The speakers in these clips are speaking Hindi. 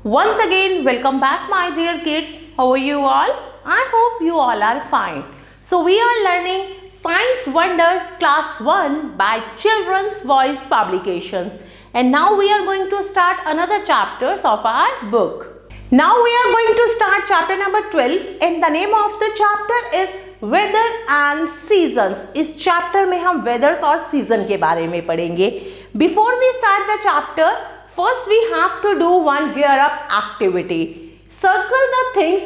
Once again, welcome back my dear kids. How are you all? I hope you all are fine. So we are learning Science Wonders Class 1 by Children's Voice Publications. And now we are going to start another chapters of our book. Now we are going to start chapter number 12 and the name of the chapter is Weather and Seasons. इस chapter में हम weathers और season के बारे में पढ़ेंगे. Before we start the chapter, first we have to do one gear up activity. Circle the things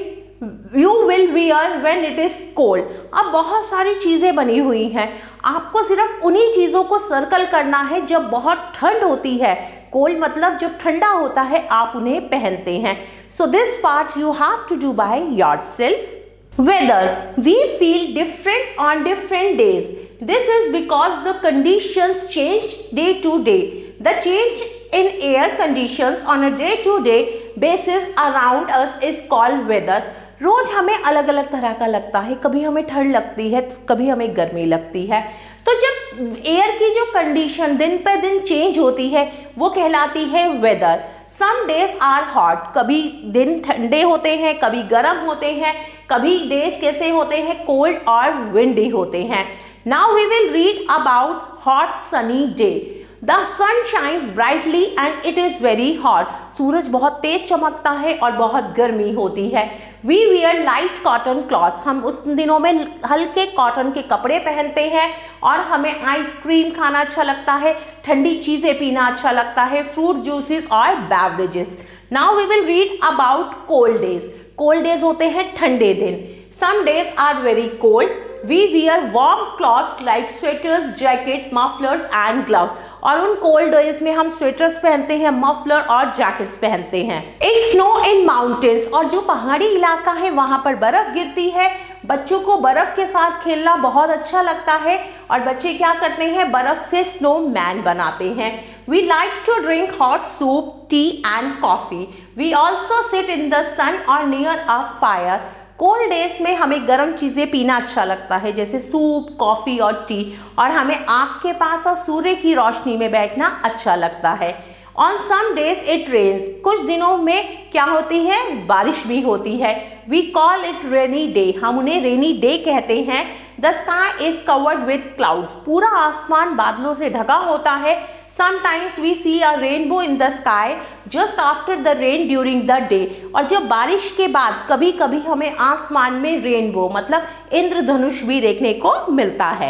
you will wear when it is cold. अब बहुत सारी चीजें बनी हुई हैं, आपको सिर्फ उन्हीं चीजों को सर्कल करना है जब बहुत ठंड होती है. कोल्ड मतलब जब ठंडा होता है आप उन्हें पहनते हैं. So this part you have to do by yourself. Weather. We feel different on different days. This is because the conditions change day to day. The change in air conditions on a day-to-day basis around us is called weather. रोज हमें अलग अलग तरह का लगता है, कभी हमें ठंड लगती है, कभी हमें गर्मी लगती है. तो जब एयर की जो कंडीशन दिन पर दिन चेंज होती है वो कहलाती है weather. Some days are hot, कभी दिन ठंडे होते हैं, कभी गर्म होते हैं, कभी डेज कैसे होते हैं कोल्ड और विंडी होते हैं. Now we will read about hot sunny day. The sun shines brightly and it is very hot. सूरज बहुत तेज चमकता है और बहुत गर्मी होती है. We wear light cotton cloths. हम उस दिनों में हल्के कॉटन के कपड़े पहनते हैं और हमें आइसक्रीम खाना अच्छा लगता है, ठंडी चीजें पीना अच्छा लगता है, फ्रूट जूसेस और beverages. Now we will read about cold days. Cold days होते हैं ठंडे दिन. Some days are very cold. We wear warm clothes like sweaters, jacket, mufflers and gloves. और उन कोल्ड डेज में हम स्वेटर्स पहनते हैं, मफलर और जैकेट्स पहनते हैं. इट स्नो इन माउंटेन्स, और जो पहाड़ी इलाका है वहां पर बर्फ गिरती है. बच्चों को बर्फ के साथ खेलना बहुत अच्छा लगता है और बच्चे क्या करते हैं, बर्फ से स्नोमैन बनाते हैं. We like to drink hot soup, tea and coffee. We also sit in the sun और near a fire. Cold days में हमें गर्म चीजें पीना अच्छा लगता है जैसे सूप, कॉफी और टी, और हमें आग के पास और सूर्य की रोशनी में बैठना अच्छा लगता है. On some days it rains, कुछ दिनों में क्या होती है, बारिश भी होती है. We call it rainy day, हम उन्हें रेनी डे कहते हैं. The sky is covered with clouds, पूरा आसमान बादलों से ढका होता है. Sometimes we see a rainbow in the sky just after the rain during the day. और जब बारिश के बाद कभी कभी हमें आसमान में रेनबो मतलब इंद्रधनुष भी देखने को मिलता है.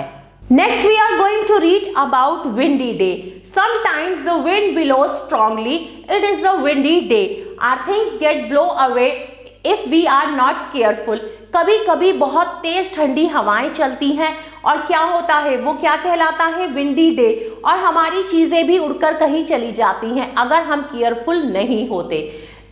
Next we are going to read about windy day. Sometimes the wind blows strongly. It is a windy day. Our things get blown away if we are not careful. कभी कभी बहुत तेज ठंडी हवाएं चलती हैं और क्या होता है, वो क्या कहलाता है, विंडी डे, और हमारी चीजें भी उड़कर कहीं चली जाती हैं अगर हम केयरफुल नहीं होते.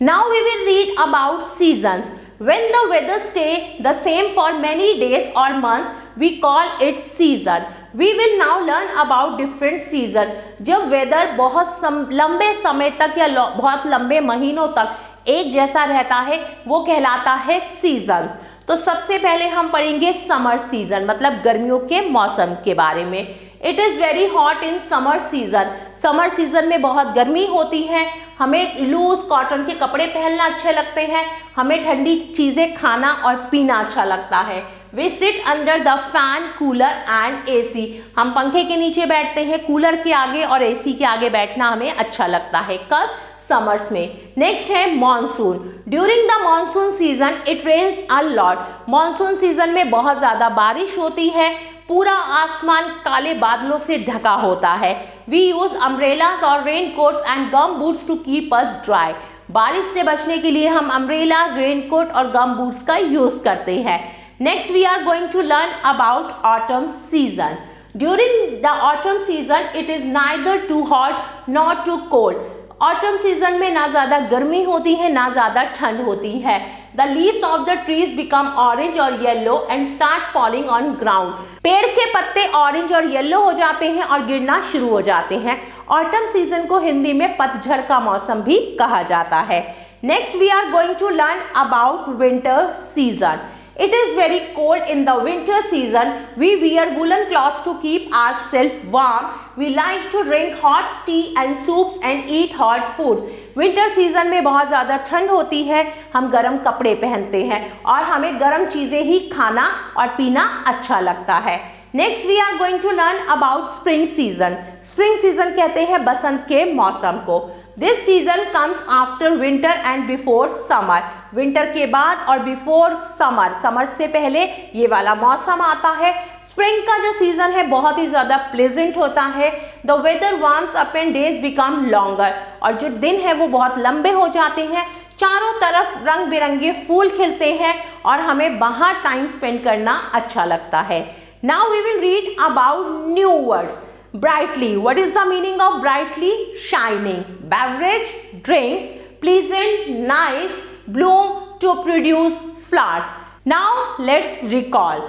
Now we will read about seasons. When the weather stay the same for many days और months we call it season. We will now learn about different season. जब वेदर बहुत लंबे समय तक या बहुत लंबे महीनों तक एक जैसा रहता है वो कहलाता है सीजन्स. तो सबसे पहले हम पढ़ेंगे समर सीजन मतलब गर्मियों के मौसम के बारे में. It is very hot in summer season. Summer season में बहुत गर्मी होती है, हमें लूज कॉटन के कपड़े पहनना अच्छे लगते हैं, हमें ठंडी चीजें खाना और पीना अच्छा लगता है. We sit under the fan, cooler and AC. हम पंखे के नीचे बैठते हैं, कूलर के आगे और एसी के आगे बैठना हमें अच्छा लगता है. कब, समर्स में. नेक्स्ट है monsoon. During the monsoon season it rains a lot. Monsoon season में बहुत ज्यादा बारिश होती है, पूरा आसमान काले बादलों से ढका होता है. वी यूज अम्ब्रेलास और rain coats and gum boots to keep us dry. बारिश से बचने के लिए हम अम्ब्रेला, रेन कोट और गम बूट्स का यूज करते हैं. Next we are going to learn about autumn season. During the autumn season it is neither too hot nor too cold. Autumn season में ना ज्यादा गर्मी होती है ना ज्यादा ठंड होती है. The leaves of the trees become orange और yellow and start falling on ground. पेड़ के पत्ते ऑरेंज और येलो हो जाते हैं और गिरना शुरू हो जाते हैं. ऑटम सीजन को हिंदी में पतझड़ का मौसम भी कहा जाता है. Next we are going to learn about winter season. It is very cold in the winter season. We wear woolen cloths to keep ourselves warm. We like to drink hot tea and soups and eat hot foods. Winter season में बहुत ज़्यादा ठंड होती है, हम गर्म कपड़े पहनते हैं और हमें गर्म चीज़ें ही खाना और पीना अच्छा लगता है। Next we are going to learn about spring season. Spring season कहते हैं बसंत के मौसम को। This season comes after winter and before summer. Winter के बाद और बिफोर समर, समर से पहले ये वाला मौसम आता है। स्प्रिंग का जो सीजन है बहुत ही ज्यादा प्लेजेंट होता है। The weather warms up and days become longer, और जो दिन है वो बहुत लंबे हो जाते हैं। चारों तरफ रंग बिरंगे फूल खिलते हैं और हमें बाहर टाइम स्पेंड करना अच्छा लगता है। Now we will read about new words. Brightly, what is the meaning of brightly? Shining. Beverage, drink. Pleasant, nice. Bloom, to produce flowers. Now let's recall.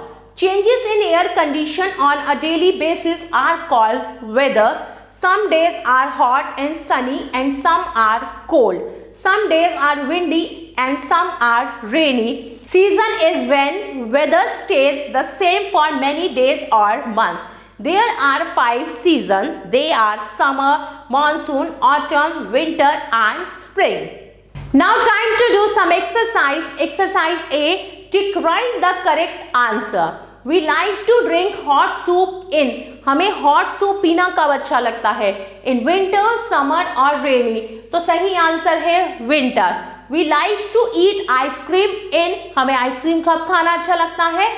Changes in air condition on a daily basis are called weather. Some days are hot and sunny and some are cold. Some days are windy and some are rainy. Season is when weather stays the same for many days or months. There are 5 seasons. They are summer, monsoon, autumn, winter and spring. Now time to do some exercise. Exercise A. Tick right the correct answer. We like to drink hot soup in. हमें hot soup पीना कब अच्छा लगता है? In winter, summer और rainy. तो सही आंसर है winter. We like to eat ice cream in. हमें आइसक्रीम कब खाना अच्छा लगता है?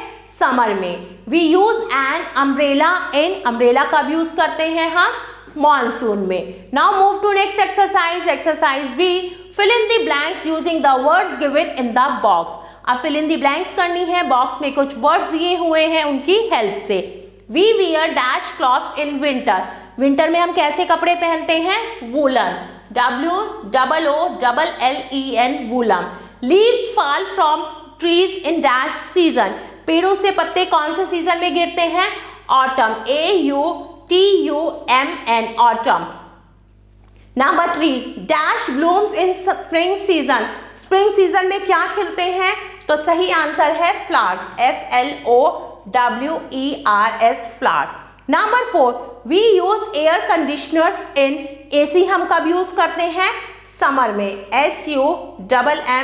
समर में। We use an umbrella in. Umbrella कब यूज करते हैं हम? मॉनसून में। Now move to next exercise. Exercise B. Fill in the blanks using the words given in the box. अब फिल इन द ब्लैंक्स करनी है। बॉक्स में कुछ वर्ड्स दिए हुए हैं, उनकी हेल्प से। We wear dash clothes in winter. Winter में हम कैसे कपड़े पहनते हैं? Woollen. WOOLLEN woollen. Leaves fall from trees in dash season. पेड़ों से पत्ते कौन से सीजन में गिरते हैं? Autumn. AUTUMN autumn. Number 3। Dash blooms in spring season. Spring season में क्या खिलते हैं? तो सही आंसर है flowers. FLOWERS flowers. Number 4। We use air conditioners in. AC हम कब यूज करते हैं? समर में। SUMMER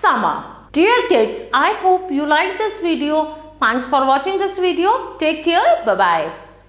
summer. Dear kids, I hope you like this video. Thanks for watching this video. Take care. Bye-bye.